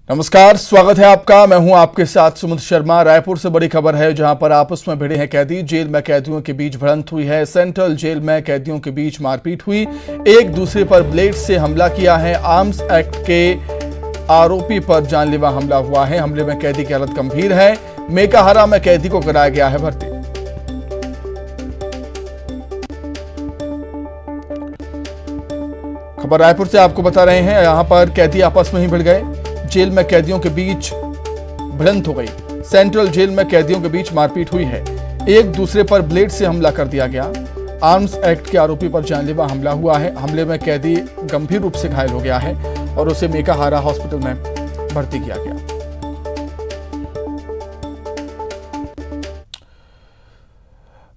नमस्कार, स्वागत है आपका। मैं हूं आपके साथ सुमित शर्मा। रायपुर से बड़ी खबर है, जहां पर आपस में भिड़े हैं कैदी। जेल में कैदियों के बीच भिड़ंत हुई है। सेंट्रल जेल में कैदियों के बीच मारपीट हुई। एक दूसरे पर ब्लेड से हमला किया है। आर्म्स एक्ट के आरोपी पर जानलेवा हमला हुआ है। हमले में कैदी की हालत गंभीर है। मेकाहारा में कैदी को कराया गया है भर्ती। खबर रायपुर से आपको बता रहे हैं। यहां पर कैदी आपस में ही भिड़ गए। जेल में कैदियों के बीच भिड़ंत हो गई। सेंट्रल जेल में कैदियों के बीच मारपीट हुई है। एक दूसरे पर ब्लेड से हमला कर दिया गया। आर्म्स एक्ट के आरोपी पर जानलेवा हमला हुआ है। हमले में कैदी गंभीर रूप से घायल हो गया है और उसे मेकाहारा हॉस्पिटल में भर्ती किया गया।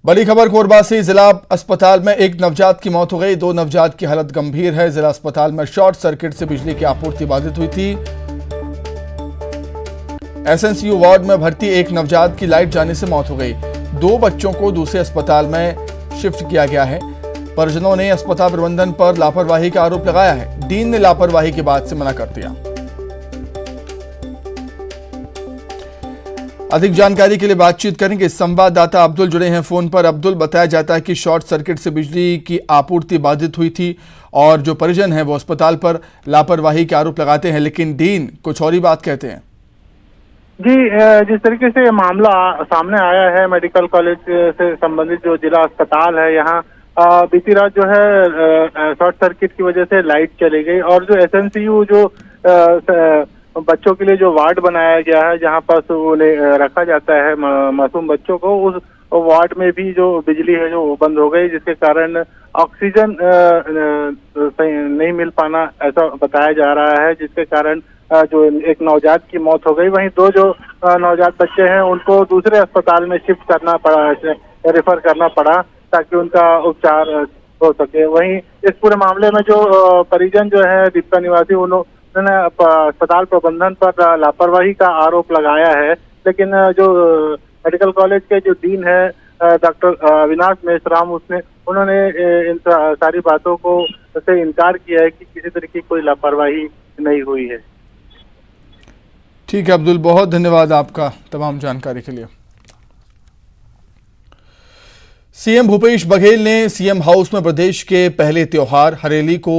बड़ी खबर कोरबा से। जिला अस्पताल में एक नवजात की मौत हो गई। 2 नवजात की हालत गंभीर है। जिला अस्पताल में शॉर्ट सर्किट से बिजली की आपूर्ति बाधित हुई थी। एसएनसीयू वार्ड में भर्ती एक नवजात की लाइट जाने से मौत हो गई। 2 बच्चों को दूसरे अस्पताल में शिफ्ट किया गया है। परिजनों ने अस्पताल प्रबंधन पर लापरवाही का आरोप लगाया है। डीन ने लापरवाही की बात से मना कर दिया। अधिक जानकारी के लिए बातचीत करेंगे। संवाददाता अब्दुल जुड़े हैं फोन पर। अब्दुल, बताया जाता है कि शॉर्ट सर्किट से बिजली की आपूर्ति बाधित हुई थी और जो परिजन है वो अस्पताल पर लापरवाही के आरोप लगाते हैं, लेकिन डीन कुछ और ही बात कहते हैं। जी, जिस तरीके से ये मामला सामने आया है, मेडिकल कॉलेज से संबंधित जो जिला अस्पताल है, यहाँ बीती रात जो है शॉर्ट सर्किट की वजह से लाइट चली गई और जो एसएनसीयू जो बच्चों के लिए जो वार्ड बनाया गया है, जहाँ पर उन्हें रखा जाता है मासूम बच्चों को, उस वार्ड में भी जो बिजली है जो बंद हो गई, जिसके कारण ऑक्सीजन नहीं मिल पाना ऐसा बताया जा रहा है, जिसके कारण जो एक नवजात की मौत हो गई। वहीं 2 जो नवजात बच्चे हैं उनको दूसरे अस्पताल में शिफ्ट करना पड़ा, रेफर करना पड़ा ताकि उनका उपचार हो सके। वहीं इस पूरे मामले में जो परिजन जो है दीपका निवासी, उन्होंने अस्पताल प्रबंधन पर लापरवाही का आरोप लगाया है, लेकिन जो मेडिकल कॉलेज के जो डीन है डॉक्टर अविनाश मेश्राम, उन्होंने इन सारी बातों को से इनकार किया है कि किसी तरह की कोई लापरवाही नहीं हुई है। ठीक है अब्दुल, बहुत धन्यवाद आपका तमाम जानकारी के लिए। सीएम भूपेश बघेल ने सीएम हाउस में प्रदेश के पहले त्योहार हरेली को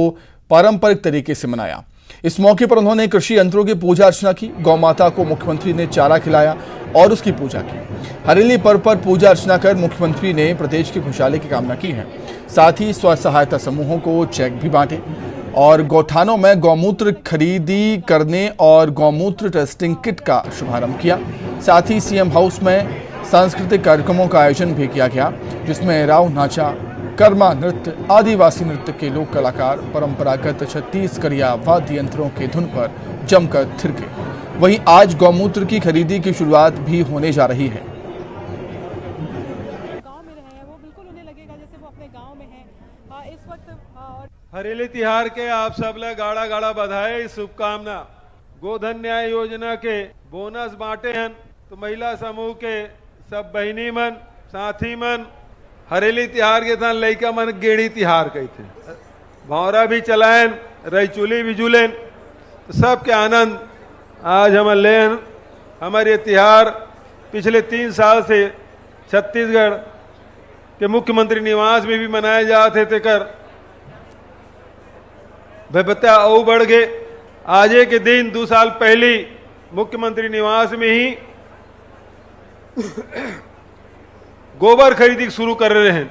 पारंपरिक तरीके से मनाया। इस मौके पर उन्होंने कृषि यंत्रों की पूजा अर्चना की। गौ माता को मुख्यमंत्री ने चारा खिलाया और उसकी पूजा की। हरेली पर्व पर पूजा अर्चना कर मुख्यमंत्री ने प्रदेश की खुशहाली की कामना की है। साथ ही स्व सहायता समूहों को चेक भी बांटे और गौठानों में गौमूत्र खरीदी करने और गौमूत्र टेस्टिंग किट का शुभारंभ किया। साथ ही सीएम हाउस में सांस्कृतिक कार्यक्रमों का आयोजन भी किया गया, जिसमें राव नाचा, कर्मा नृत्य, आदिवासी नृत्य के लोक कलाकार परंपरागत छत्तीसगढ़िया वाद्य यंत्रों के धुन पर जमकर थिरके। वहीं आज गौमूत्र की खरीदी की शुरुआत भी होने जा रही है। हरेली तिहार के आप सब ले गाड़ा गाड़ा बधाई, शुभकामना। गोधन न्याय योजना के बोनस बांटे हैं तो महिला समूह के सब बहिनी मन, साथी मन हरेली तिहार के थान लइका मन गेड़ी तिहार कही थे। भौरा भी चलाएन, रईचुली भी जुलेन, तो सबके आनंद आज हम लेन। हमारे ये तिहार पिछले 3 साल से छत्तीसगढ़ के मुख्यमंत्री निवास में भी मनाए जाते थे कर भैबत्या औ बढ़ गए। आजे के दिन 2 साल पहले मुख्यमंत्री निवास में ही गोबर खरीदी शुरू कर रहे हैं।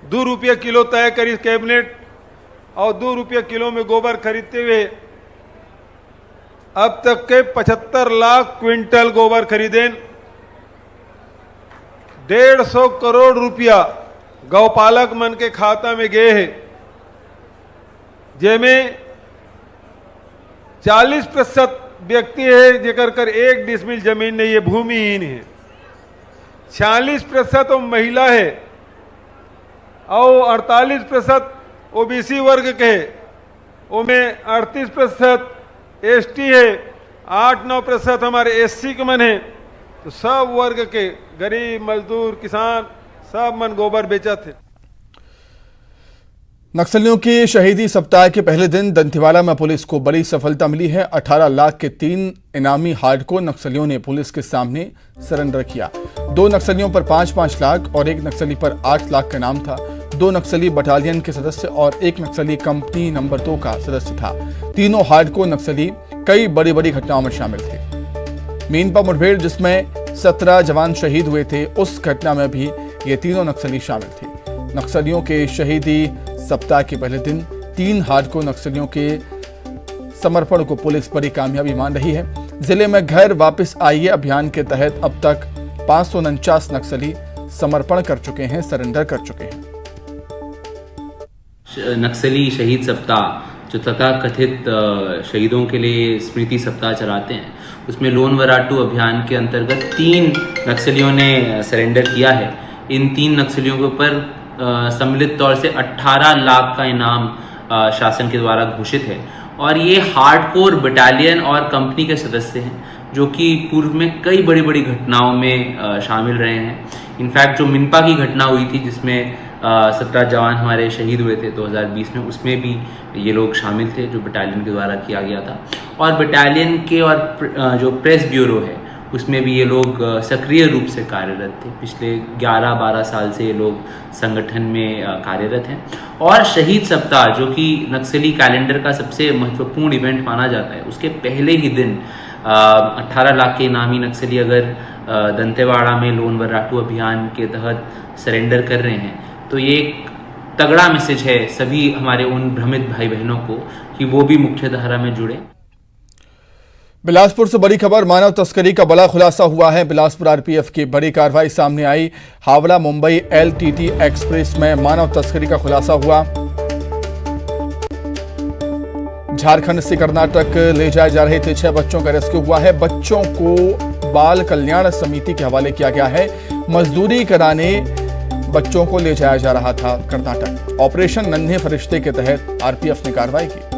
2 रुपये किलो तय करी कैबिनेट और 2 रुपये किलो में गोबर खरीदते हुए अब तक के 75 लाख क्विंटल गोबर खरीदे। 150 करोड़ रुपया गौपालक मन के खाता में गए हैं, जेमें 40% व्यक्ति है जेकर कर 1 डिसमिल जमीन नहीं है, भूमिहीन है। 46% तो महिला है और 48% ओबीसी वर्ग के है। उनमें 38% एसटी है, 8-9% हमारे एससी के मन है। तो सब वर्ग के गरीब, मजदूर, किसान सब मन गोबर बेचा थे। नक्सलियों के शहीदी सप्ताह के पहले दिन दंतेवाड़ा में पुलिस को बड़ी सफलता मिली है। 18 लाख के 3 इनामी हार्डकोर नक्सलियों ने पुलिस के सामने सरेंडर किया। 2 नक्सलियों पर 5-5 लाख और 1 नक्सली पर 8 लाख का इनाम था। 2 नक्सली बटालियन के सदस्य और 1 नक्सली कंपनी नंबर 2 का सदस्य था। तीनों हार्डकोर नक्सली कई बड़ी बड़ी घटनाओं में शामिल थे। मीनपा मुठभेड़ जिसमें 17 जवान शहीद हुए थे, उस घटना में भी ये तीनों नक्सली शामिल थे। नक्सलियों के शहीदी सप्ताह के पहले दिन 3 हार्डकोर नक्सलियों के समर्पण को पुलिस बड़ी कामयाबी मान रही है। जिले में घर वापस आइए अभियान के तहत अब तक 549 नक्सली समर्पण कर चुके हैं, सरेंडर कर चुके हैं। नक्सली शहीद सप्ताह जो तथाकथित शहीदों के लिए स्मृति सप्ताह चलाते हैं, उसमें लोन वराटू अभियान के अंतर्गत 3 नक्सलियों ने सरेंडर किया है। इन 3 नक्सलियों के ऊपर सम्मिलित तौर से 18 लाख का इनाम शासन के द्वारा घोषित है और ये हार्डकोर बटालियन और कंपनी के सदस्य हैं जो कि पूर्व में कई बड़ी बड़ी घटनाओं में शामिल रहे हैं। इनफैक्ट जो मिनपा की घटना हुई थी जिसमें 17 जवान हमारे शहीद हुए थे 2020 में, उसमें भी ये लोग शामिल थे जो बटालियन के द्वारा किया गया था। और बटालियन के और जो प्रेस ब्यूरो है उसमें भी ये लोग सक्रिय रूप से कार्यरत थे। पिछले 11-12 साल से ये लोग संगठन में कार्यरत हैं। और शहीद सप्ताह जो कि नक्सली कैलेंडर का सबसे महत्वपूर्ण इवेंट माना जाता है, उसके पहले ही दिन 18 लाख के इनामी नक्सली अगर दंतेवाड़ा में लोन वराटू अभियान के तहत सरेंडर कर रहे हैं तो ये एक तगड़ा मैसेज है सभी हमारे उन भ्रमित भाई बहनों को कि वो भी मुख्य धारा में जुड़े। बिलासपुर से बड़ी खबर, मानव तस्करी का बड़ा खुलासा हुआ है। बिलासपुर आरपीएफ की बड़ी कार्रवाई सामने आई। हावड़ा मुंबई एलटीटी एक्सप्रेस में मानव तस्करी का खुलासा हुआ। झारखंड से कर्नाटक ले जाए जा रहे थे 6 बच्चों का रेस्क्यू हुआ है। बच्चों को बाल कल्याण समिति के हवाले किया गया है। मजदूरी कराने बच्चों को ले जाया जा रहा था कर्नाटक। ऑपरेशन नन्हे फरिश्ते के तहत आरपीएफ ने कार्रवाई की।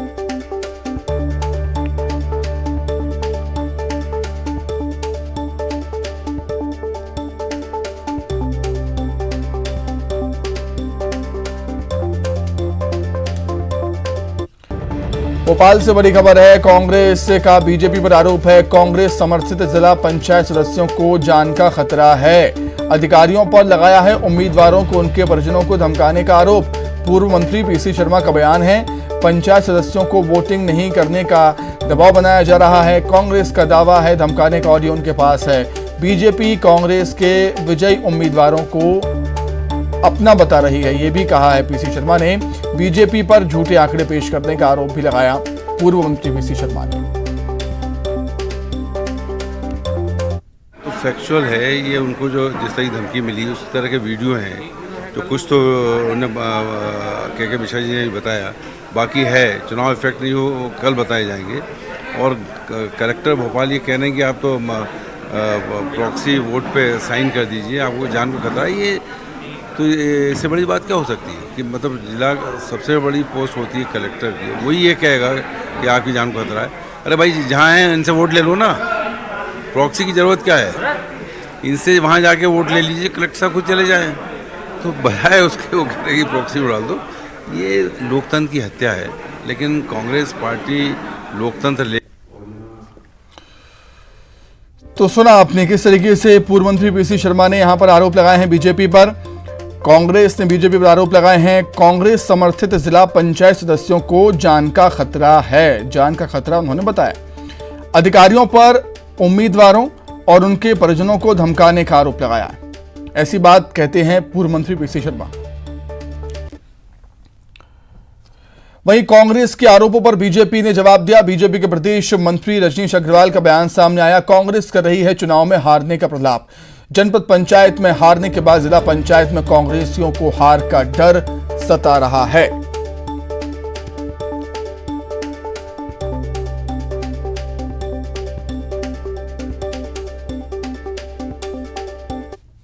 भोपाल से बड़ी खबर है, कांग्रेस का बीजेपी पर आरोप है। कांग्रेस समर्थित जिला पंचायत सदस्यों को जान का खतरा है। अधिकारियों पर लगाया है उम्मीदवारों को उनके परिजनों को धमकाने का आरोप। पूर्व मंत्री पीसी शर्मा का बयान है, पंचायत सदस्यों को वोटिंग नहीं करने का दबाव बनाया जा रहा है। कांग्रेस का दावा है धमकाने का ऑडियो उनके पास है। बीजेपी कांग्रेस के विजयी उम्मीदवारों को अपना बता रही है, ये भी कहा है पीसी शर्मा ने। बीजेपी पर झूठे आंकड़े पेश करने का आरोप भी लगाया पूर्व मंत्री पीसी शर्मा ने। तो फैक्चुअल है ये, उनको जो जिस तरह की धमकी मिली उस तरह के वीडियो हैं, तो कुछ तो उन्हें के मिश्रा जी ने भी बताया, बाकी है चुनाव इफेक्ट नहीं हो कल बताए जाएंगे। और कलेक्टर भोपाल ये कह रहे हैं कि आप तो प्रॉक्सी वोट पे साइन कर दीजिए, आपको जान को खतरा है। ये तो इससे बड़ी बात क्या हो सकती है कि मतलब जिला सबसे बड़ी पोस्ट होती है कलेक्टर की, वही ये कहेगा कि आपकी जान को खतरा है। अरे भाई जहाँ हैं इनसे वोट ले लो ना, प्रॉक्सी की ज़रूरत क्या है, इनसे वहाँ जाके वोट ले लीजिए, कलेक्टर साहब खुद चले जाएँ। तो बजाय उसके वो करेगी प्रॉक्सी उड़ा दो, ये लोकतंत्र की हत्या है। लेकिन कांग्रेस पार्टी लोकतंत्र ले तो सुना आपने किस तरीके से पूर्व मंत्री पीसी शर्मा ने यहां पर आरोप लगाए हैं बीजेपी पर। कांग्रेस ने बीजेपी पर आरोप लगाए हैं, कांग्रेस समर्थित जिला पंचायत सदस्यों को जान का खतरा है। जान का खतरा उन्होंने बताया। अधिकारियों पर उम्मीदवारों और उनके परिजनों को धमकाने का आरोप लगाया है। ऐसी बात कहते हैं पूर्व मंत्री पीसी शर्मा। वहीं कांग्रेस के आरोपों पर बीजेपी ने जवाब दिया। बीजेपी के प्रदेश मंत्री रजनीश अग्रवाल का बयान सामने आया। कांग्रेस कर रही है चुनाव में हारने का प्रलाप। जनपद पंचायत में हारने के बाद जिला पंचायत में कांग्रेसियों को हार का डर सता रहा है।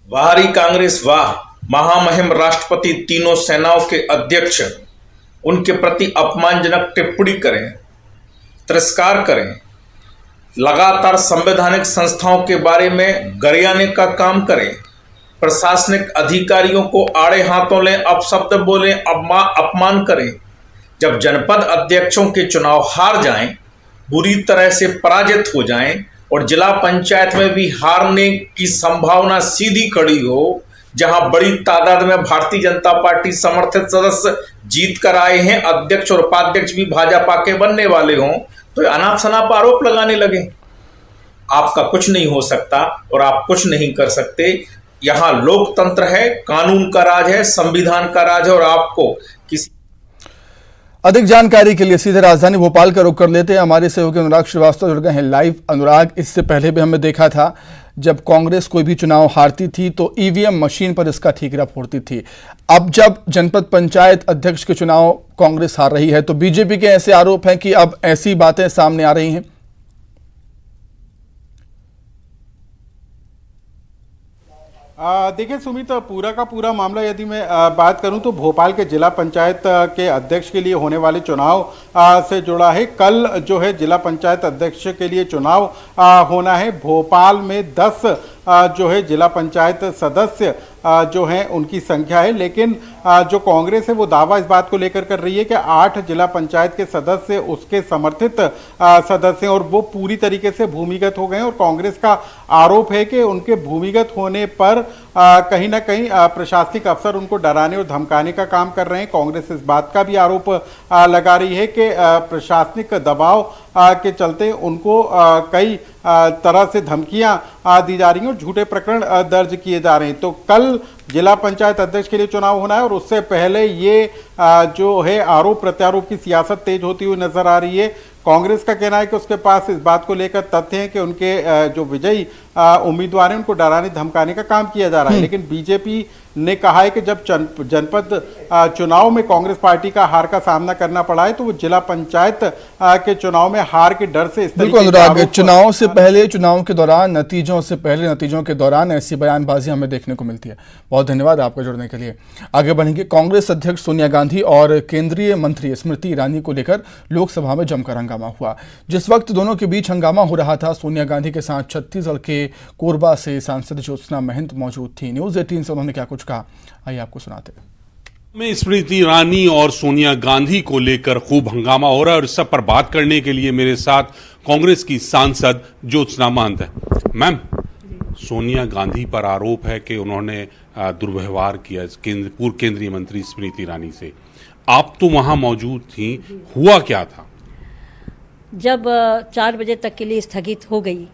बाहरी कांग्रेस वाह, महामहिम राष्ट्रपति तीनों सेनाओं के अध्यक्ष उनके प्रति अपमानजनक टिप्पणी करें, तिरस्कार करें, लगातार संवैधानिक संस्थाओं के बारे में गरियाने का काम करें, प्रशासनिक अधिकारियों को आड़े हाथों लें, अपशब्द बोलें, अपमान करें। जब जनपद अध्यक्षों के चुनाव हार जाएं, बुरी तरह से पराजित हो जाएं और जिला पंचायत में भी हारने की संभावना सीधी खड़ी हो, जहां बड़ी तादाद में भारतीय जनता पार्टी समर्थित सदस्य जीत कर आए हैं, अध्यक्ष और उपाध्यक्ष भी भाजपा के बनने वाले हों, तो अनाप शनाप आरोप लगाने लगे। आपका कुछ नहीं हो सकता और आप कुछ नहीं कर सकते। यहां लोकतंत्र है, कानून का राज है, संविधान का राज है और आपको किसी अधिक जानकारी के लिए सीधे राजधानी भोपाल का रुख कर लेते हैं। हमारे सहयोगी अनुराग श्रीवास्तव जुड़ गए हैं लाइव। अनुराग, इससे पहले भी हमने देखा था जब कांग्रेस कोई भी चुनाव हारती थी तो ईवीएम मशीन पर इसका ठीकरा फोड़ती थी। अब जब जनपद पंचायत अध्यक्ष के चुनाव कांग्रेस हार रही है तो बीजेपी के ऐसे आरोप हैं कि अब ऐसी बातें सामने आ रही हैं। देखिए सुमित, पूरा का पूरा मामला यदि मैं बात करूं तो भोपाल के जिला पंचायत के अध्यक्ष के लिए होने वाले चुनाव से जुड़ा है। कल जो है जिला पंचायत अध्यक्ष के लिए चुनाव होना है। भोपाल में 10 जो है जिला पंचायत सदस्य जो हैं उनकी संख्या है, लेकिन जो कांग्रेस है वो दावा इस बात को लेकर कर रही है कि 8 जिला पंचायत के सदस्य उसके समर्थित सदस्य और वो पूरी तरीके से भूमिगत हो गए हैं। और कांग्रेस का आरोप है कि उनके भूमिगत होने पर कहीं ना कहीं प्रशासनिक अफसर उनको डराने और धमकाने का काम कर रहे हैं। कांग्रेस इस बात का भी आरोप लगा रही है कि प्रशासनिक दबाव के चलते उनको कई तरह से धमकियां दी जा रही हैं और झूठे प्रकरण दर्ज किए जा रहे हैं। तो कल जिला पंचायत अध्यक्ष के लिए चुनाव होना है और उससे पहले ये जो है आरोप प्रत्यारोप की सियासत तेज होती हुई नजर आ रही है। कांग्रेस का कहना है कि उसके पास इस बात को लेकर तथ्य हैं कि उनके जो विजयी उम्मीदवार हैं उनको डराने धमकाने का काम किया जा रहा है। लेकिन बीजेपी ने कहा है कि जब जनपद चुनाव में कांग्रेस पार्टी का हार का सामना करना पड़ा है तो वो जिला पंचायत के चुनाव में हार के डर से इस बिल्कुल अनुराग, चुनाव से पहले, चुनाव के दौरान, नतीजों से पहले, नतीजों के दौरान ऐसी बयानबाजी हमें देखने को मिलती है। बहुत धन्यवाद आपका जुड़ने के लिए। आगे बढ़ेंगे। कांग्रेस अध्यक्ष सोनिया गांधी और केंद्रीय मंत्री स्मृति ईरानी को लेकर लोकसभा में जमकर हंगामा हुआ। जिस वक्त दोनों के बीच हंगामा हो रहा था, सोनिया गांधी के साथ छत्तीसगढ़ के कोरबा से सांसद ज्योत्सना महंत मौजूद थी। न्यूज 18 से उन्होंने क्या कुछ कहा, आइए आपको सुनाते हैं। में स्मृति ईरानी और सोनिया गांधी को लेकर खूब हंगामा हो रहा है और इस सब पर बात करने के लिए मेरे साथ कांग्रेस की सांसद ज्योत्सना महंत है। मैम, सोनिया गांधी पर आरोप है कि उन्होंने दुर्व्यवहार किया पूर्व केंद्रीय मंत्री स्मृति ईरानी से। आप तो वहां मौजूद थी, हुआ क्या था? जब 4 बजे तक के लिए स्थगित हो गई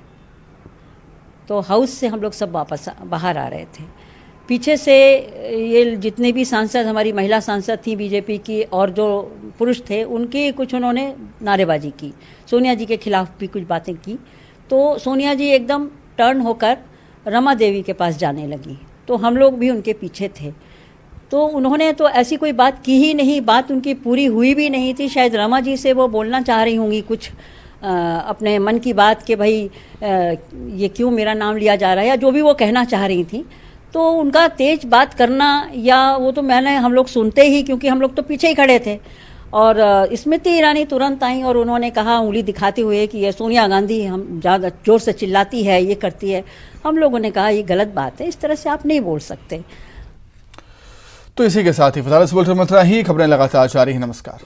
तो हाउस से हम लोग सब वापस बाहर आ रहे थे। पीछे से ये जितने भी सांसद, हमारी महिला सांसद थी बीजेपी की और जो पुरुष थे, उनके कुछ उन्होंने नारेबाजी की, सोनिया जी के खिलाफ भी कुछ बातें की। तो सोनिया जी एकदम टर्न होकर रमा देवी के पास जाने लगी, तो हम लोग भी उनके पीछे थे। तो उन्होंने तो ऐसी कोई बात की ही नहीं, बात उनकी पूरी हुई भी नहीं थी। शायद रमा जी से वो बोलना चाह रही होंगी कुछ अपने मन की बात कि भाई ये क्यों मेरा नाम लिया जा रहा है, या जो भी वो कहना चाह रही थी। तो उनका तेज बात करना या वो तो हम लोग सुनते ही, क्योंकि हम लोग तो पीछे ही खड़े थे। और स्मृति ईरानी तुरंत आई और उन्होंने कहा, उंगली दिखाते हुए, कि ये सोनिया गांधी हम ज़्यादा जोर से चिल्लाती है, ये करती है। हम लोगों ने कहा ये गलत बात है, इस तरह से आप नहीं बोल सकते। तो इसी के साथ ही फिलहाल इस बुलेटिन में इतना ही। खबरें लगातार जारी हैं। नमस्कार।